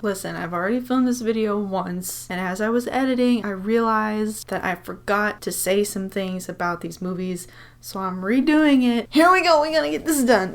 Listen, I've already filmed this video once, and as I was editing, I realized that I forgot to say some things about these movies, so I'm redoing it. Here we go, we gotta get this done.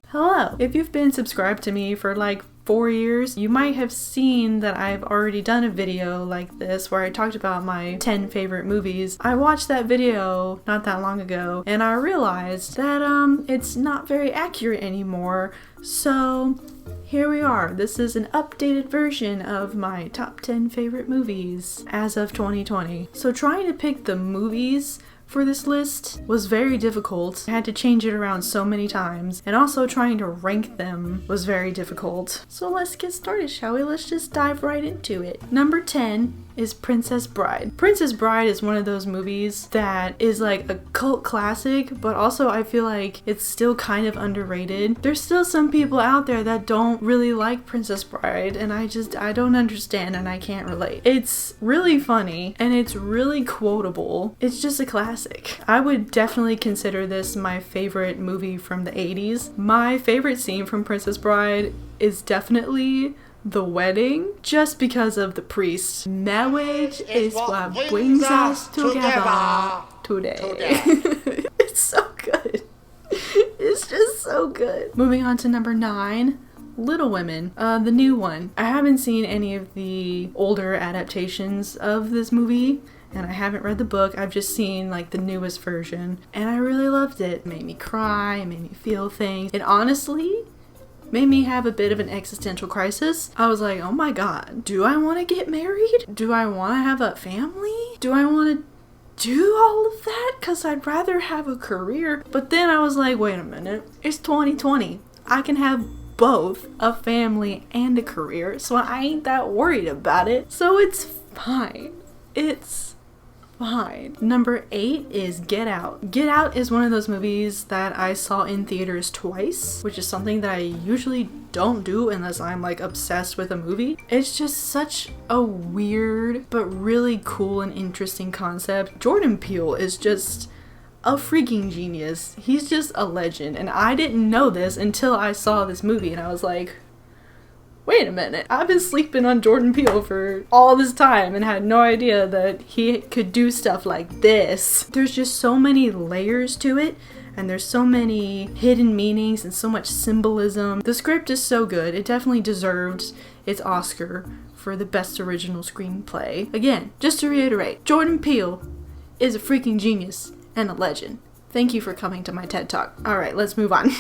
Hello! If you've been subscribed to me for like 4 years, you might have seen that I've already done a video like this where I talked about my 10 favorite movies. I watched that video not that long ago and I realized that it's not very accurate anymore, so here we are. This is an updated version of my top 10 favorite movies as of 2020. So trying to pick the movies for this list was very difficult. I had to change it around so many times, and also trying to rank them was very difficult. So let's get started, shall we? Let's just dive right into it. Number 10 is Princess Bride. Princess Bride is one of those movies that is like a cult classic, but also I feel like it's still kind of underrated. There's still some people out there that don't really like Princess Bride, and I don't understand and I can't relate. It's really funny and it's really quotable. It's just a classic. I would definitely consider this my favorite movie from the 80s. My favorite scene from Princess Bride is definitely the wedding, just because of the priest. Marriage is what brings us together today. It's so good. It's just so good. Moving on to number 9, Little Women, the new one. I haven't seen any of the older adaptations of this movie, and I haven't read the book. I've just seen like the newest version, and I really loved it. It made me cry, it made me feel things. It honestly made me have a bit of an existential crisis. I was like, oh my god, do I want to get married? Do I want to have a family? Do I want to do all of that? Because I'd rather have a career. But then I was like, wait a minute, it's 2020. I can have both a family and a career, so I ain't that worried about it. So it's fine. It's fine. Number 8 is Get Out. Get Out is one of those movies that I saw in theaters twice, which is something that I usually don't do unless I'm like obsessed with a movie. It's just such a weird but really cool and interesting concept. Jordan Peele is just a freaking genius. He's just a legend, and I didn't know this until I saw this movie and I was like, wait a minute, I've been sleeping on Jordan Peele for all this time and had no idea that he could do stuff like this. There's just so many layers to it, and there's so many hidden meanings and so much symbolism. The script is so good. It definitely deserved its Oscar for the best original screenplay. Again, just to reiterate, Jordan Peele is a freaking genius and a legend. Thank you for coming to my TED Talk. Alright, let's move on.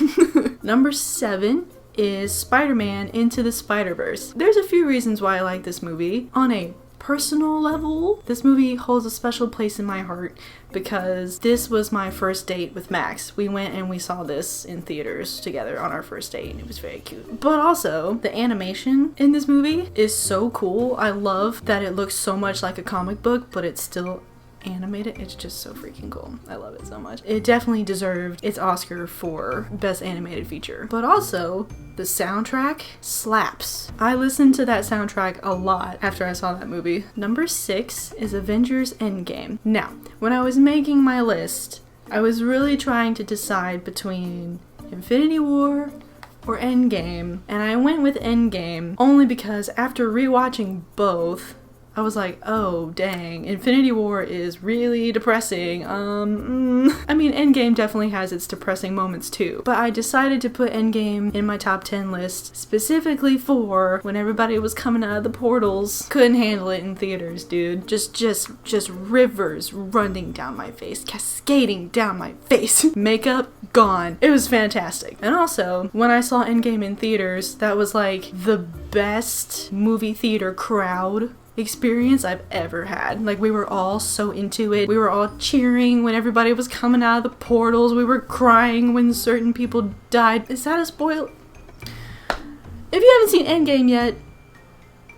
Number 7 is Spider-Man Into the Spiderverse. There's a few reasons why I like this movie. On a personal level, this movie holds a special place in my heart because this was my first date with Max. We went and we saw this in theaters together on our first date, and it was very cute. But also, the animation in this movie is so cool. I love that it looks so much like a comic book, but it's still animated. It's just so freaking cool. I love it so much. It definitely deserved its Oscar for Best Animated Feature. But also, the soundtrack slaps. I listened to that soundtrack a lot after I saw that movie. Number 6 is Avengers Endgame. Now, when I was making my list, I was really trying to decide between Infinity War or Endgame, and I went with Endgame only because after rewatching both, I was like, oh dang, Infinity War is really depressing. I mean, Endgame definitely has its depressing moments too, but I decided to put Endgame in my top 10 list specifically for when everybody was coming out of the portals. Couldn't handle it in theaters, dude. Just rivers running down my face, cascading down my face. Makeup gone. It was fantastic. And also, when I saw Endgame in theaters, that was like the best movie theater crowd experience I've ever had. Like, we were all so into it. We were all cheering when everybody was coming out of the portals. We were crying when certain people died. Is that a spoil? If you haven't seen Endgame yet,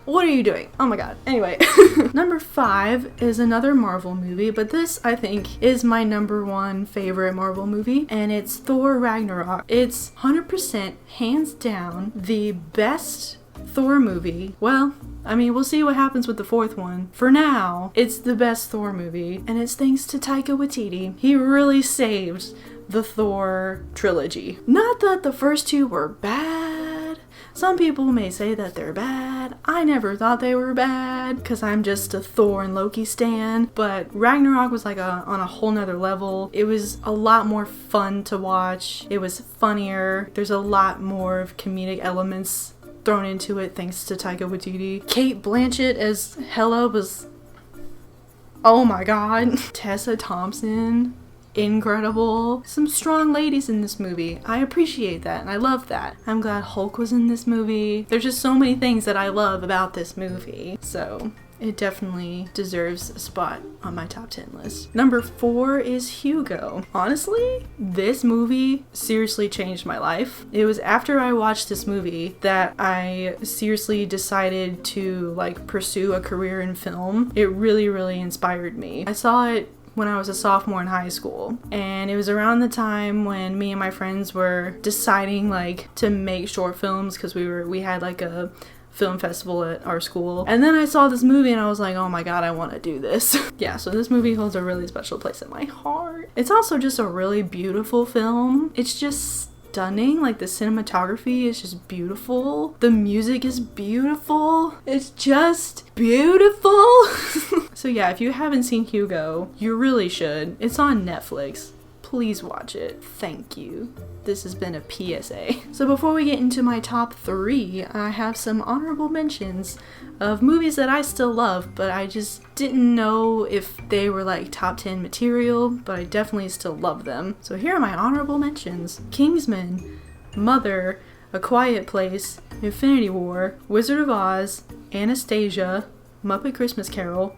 what are you doing? Oh my god. Anyway. Number 5 is another Marvel movie, but this, I think, is my number 1 favorite Marvel movie, and it's Thor Ragnarok. It's 100% hands down the best Thor movie. Well, I mean, we'll see what happens with the 4th one. For now, it's the best Thor movie, and it's thanks to Taika Waititi. He really saved the Thor trilogy. Not that the first 2 were bad, Some people may say that they're bad. I never thought they were bad because I'm just a Thor and Loki stan, but Ragnarok was like on a whole nother level. It was a lot more fun to watch. It was funnier. There's a lot more of comedic elements thrown into it thanks to Taika Waititi. Kate Blanchett as Hela was, oh my god. Tessa Thompson, incredible. Some strong ladies in this movie. I appreciate that and I love that. I'm glad Hulk was in this movie. There's just so many things that I love about this movie. So it definitely deserves a spot on my top 10 list. Number 4 is Hugo. Honestly, this movie seriously changed my life. It was after I watched this movie that I seriously decided to like pursue a career in film. It really, really inspired me. I saw it when I was a sophomore in high school, and it was around the time when me and my friends were deciding like to make short films because we had like a film festival at our school. And then I saw this movie and I was like, oh my god, I want to do this. Yeah, so this movie holds a really special place in my heart. It's also just a really beautiful film. It's just stunning. Like the cinematography is just beautiful. The music is beautiful. It's just beautiful. So yeah, if you haven't seen Hugo, you really should. It's on Netflix. Please watch it. Thank you. This has been a PSA. So before we get into my top 3, I have some honorable mentions of movies that I still love, but I just didn't know if they were like top 10 material, but I definitely still love them. So here are my honorable mentions. Kingsman, Mother, A Quiet Place, Infinity War, Wizard of Oz, Anastasia, Muppet Christmas Carol,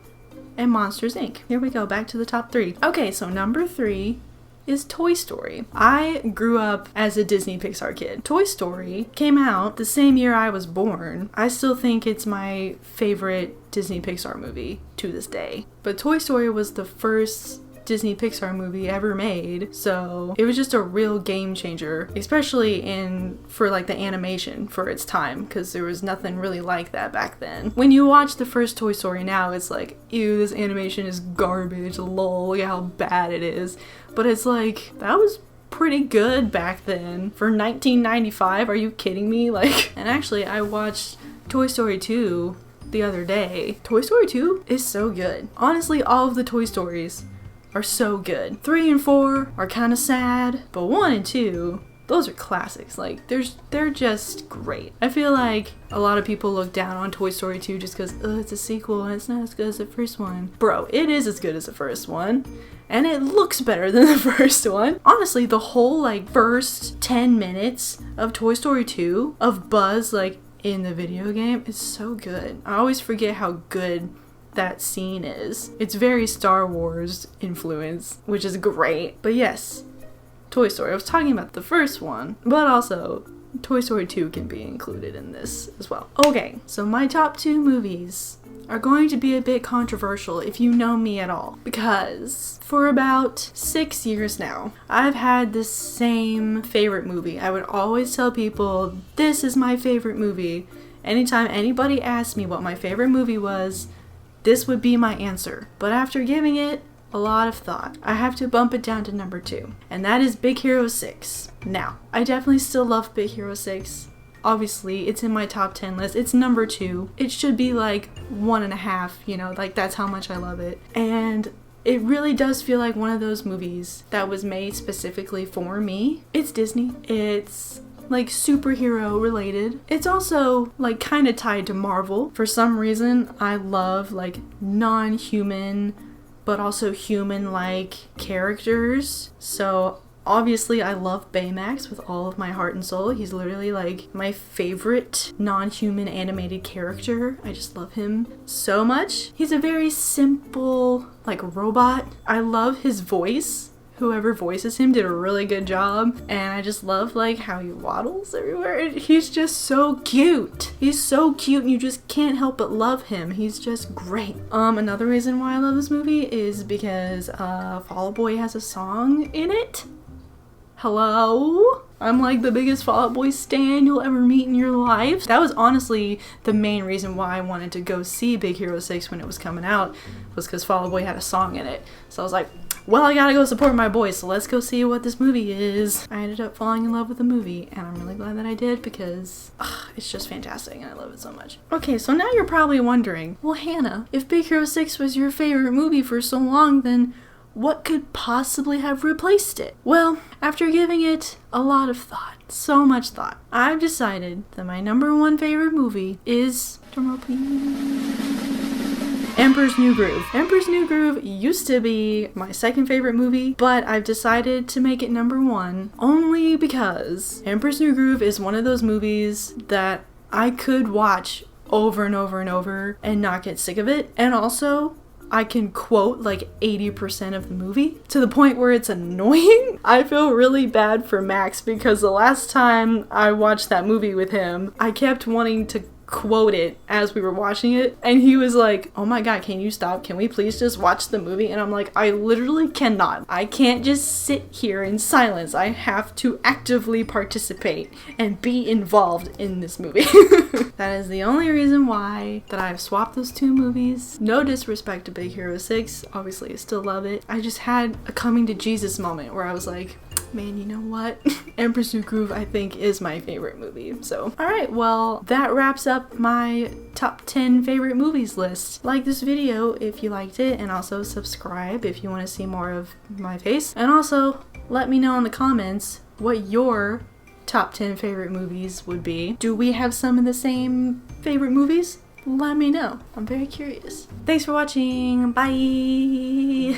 and Monsters, Inc. Here we go, back to the top 3. Okay, so number 3 is Toy Story. I grew up as a Disney Pixar kid. Toy Story came out the same year I was born. I still think it's my favorite Disney Pixar movie to this day. But Toy Story was the first Disney Pixar movie ever made, so it was just a real game changer, especially for like the animation for its time, because there was nothing really like that back then. When you watch the first Toy Story now, it's like, ew, this animation is garbage, lol, look at how bad it is. But it's like, that was pretty good back then for 1995. Are you kidding me? Like, and actually I watched Toy Story 2 the other day. Toy Story 2 is so good. Honestly, all of the Toy Stories are so good. 3 and 4 are kind of sad, but 1 and 2, those are classics. Like, they're just great. I feel like a lot of people look down on Toy Story 2 just because, it's a sequel and it's not as good as the first one. Bro, it is as good as the first one, and it looks better than the first one. Honestly, the whole, like, first 10 minutes of Toy Story 2, of Buzz, like, in the video game, is so good. I always forget how good that scene is. It's very Star Wars influence, which is great. But yes, Toy Story. I was talking about the first one, but also Toy Story 2 can be included in this as well. Okay, so my top 2 movies are going to be a bit controversial if you know me at all, because for about 6 years now, I've had this same favorite movie. I would always tell people, this is my favorite movie. Anytime anybody asked me what my favorite movie was, this would be my answer. But after giving it a lot of thought, I have to bump it down to number 2, and that is Big Hero 6. Now, I definitely still love Big Hero 6. Obviously, it's in my top 10 list. It's number 2. It should be like 1.5, you know, like that's how much I love it. And it really does feel like one of those movies that was made specifically for me. It's Disney. It's like superhero related. It's also like kind of tied to Marvel. For some reason, I love like non-human but also human-like characters. So obviously I love Baymax with all of my heart and soul. He's literally like my favorite non-human animated character. I just love him so much. He's a very simple like robot. I love his voice. Whoever voices him did a really good job, and I just love like how he waddles everywhere. He's just so cute. He's so cute and you just can't help but love him. He's just great. Another reason why I love this movie is because Fall Out Boy has a song in it. Hello? I'm like the biggest Fall Out Boy stan you'll ever meet in your life. That was honestly the main reason why I wanted to go see Big Hero 6 when it was coming out, was because Fall Out Boy had a song in it. So I was like, well, I gotta go support my boys, so let's go see what this movie is. I ended up falling in love with the movie, and I'm really glad that I did because it's just fantastic and I love it so much. Okay, so now you're probably wondering, well, Hannah, if Big Hero 6 was your favorite movie for so long, then what could possibly have replaced it? Well, after giving it a lot of thought, so much thought, I've decided that my #1 favorite movie is, drumroll please, Emperor's New Groove. Emperor's New Groove used to be my second favorite movie, but I've decided to make it #1 only because Emperor's New Groove is one of those movies that I could watch over and over and over and not get sick of it. And also, I can quote like 80% of the movie to the point where it's annoying. I feel really bad for Max because the last time I watched that movie with him, I kept wanting to quote it as we were watching it, and he was like, oh my god, can you stop? Can we please just watch the movie? And I'm like, I literally cannot. I can't just sit here in silence. I have to actively participate and be involved in this movie. That is the only reason why that I've swapped those two movies. No disrespect to Big Hero 6, obviously I still love it. I just had a coming to Jesus moment where I was like, man, you know what? Emperor's New Groove, I think, is my favorite movie. So, alright, well, that wraps up my top 10 favorite movies list. Like this video if you liked it, and also subscribe if you want to see more of my face. And also, let me know in the comments what your top 10 favorite movies would be. Do we have some of the same favorite movies? Let me know. I'm very curious. Thanks for watching. Bye!